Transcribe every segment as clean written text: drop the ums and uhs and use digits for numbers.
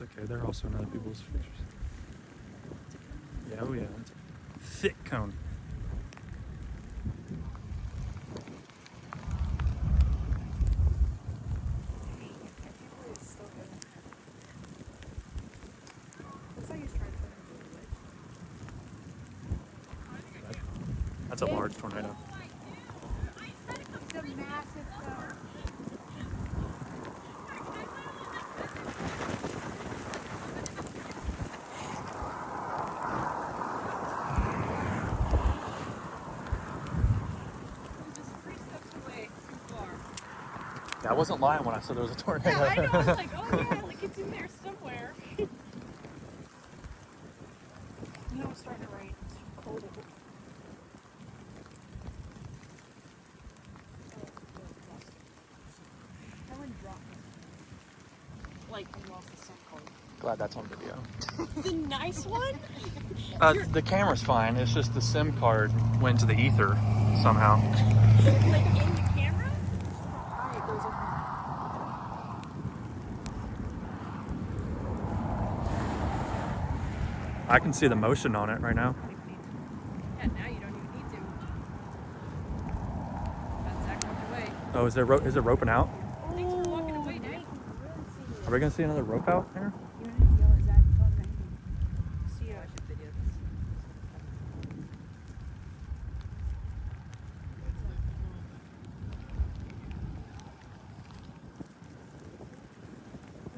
It's okay. They're also in other people's pictures. Yeah, oh yeah. It's a thick cone. That's a large tornado. It's a massive cone. Yeah, I wasn't lying when I said there was a tornado. Yeah, I know. I was like, oh yeah, like it's in there somewhere. You know, it's starting to rain. It's cold. That one dropped me. Like, I lost the sun cold. Glad that's on video. The nice one? The camera's fine. It's just the SIM card went to the ether somehow. Like in the camera? How high it goes up. I can see the motion on it right now. Yeah, now you don't even need to. That's Zach walked away. Oh, is it roping out? Thanks for walking away, Dad. Are we gonna see another rope out here? You don't need to yell at Zach. Tell him anything. See ya. I should video this.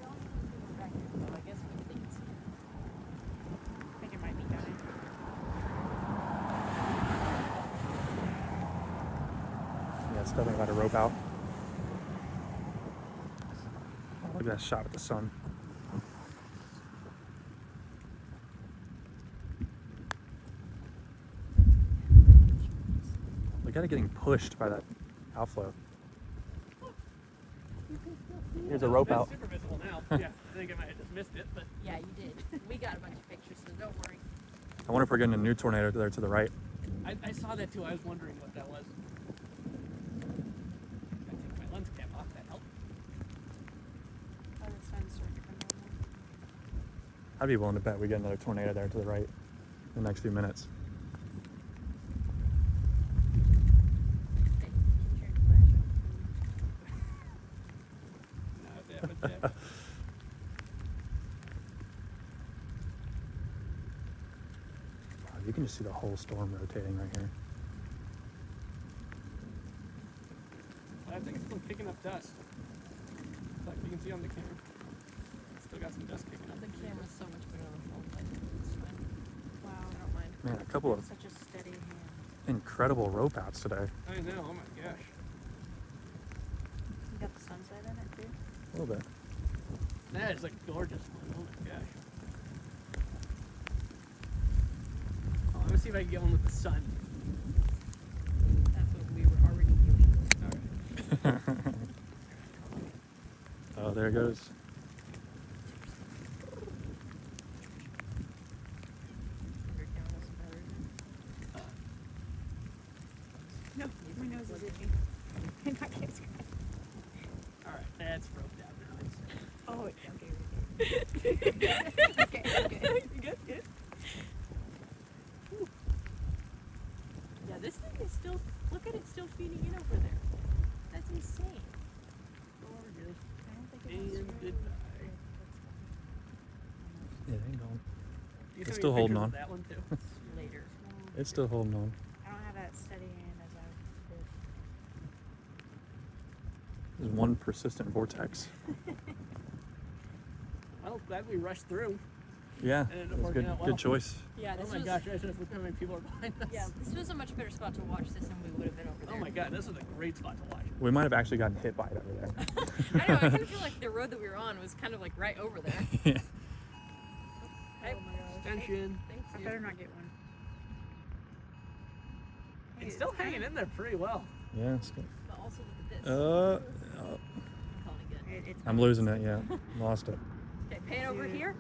I guess we can see it. I think it might be done. Yeah, it's definitely got a rope out. Oh, look at that shot at the sun. Look at it getting pushed by that outflow. Here's a rope out. It's super visible now. Yeah, I think I might have just missed it, but Yeah, you did. We got a bunch of pictures, so don't worry. I wonder if we're getting a new tornado there to the right. I saw that too. I was wondering what that was. I take my lens cap off. That helped. Oh, the sun's starting to come down. I'd be willing to bet we get another tornado there to the right in the next few minutes. Hey, keep your flash No, yeah. Wow, you can just see the whole storm rotating right here. I think it's still kicking up dust. Like you can see on the camera. It's still got some dust kicking up. The camera's so much better on the phone, but it's fine. Wow, I don't mind. Man, a couple of Such a steady hand. incredible rope outs today. I know. Oh my gosh. You got the sunset in it too? A little bit. That is like gorgeous. Oh my gosh. Oh, let me see if I can get one with the sun. That's what we were already doing. All right. Oh, there it goes. Your camera has some battery in it. No, my nose is itchy. And I can't scratch. All right. That's roped out now. Oh, okay. Okay. Good. Good. Yeah, this thing is still, look at it still feeding in over there. That's insane. Gorgeous. I don't think it And wants to go. goodbye. Yeah, it ain't going. You It's sent me still holding pictures on. of that one too. Later. It's still holding on. I don't have that steady hand as I did. There's one persistent vortex. Well, glad we rushed through. Yeah, Ended it up was working good. out well. Good choice. Yeah, Oh this my was, gosh, I should have looked how many people are behind us. yeah, this was a much better spot to watch this than we would have been over there. Oh my god, this is a great spot to watch. We might have actually gotten hit by it over there. I know, I kind of feel like the road that we were on was kind of like right over there. Yeah. Hey, Extension. thanks. I better not get one. It's still hanging in there pretty well. Yeah, it's good. But also look at this. Oh, I'm calling it good. I'm losing it. Yeah, lost it. Okay, pan over here.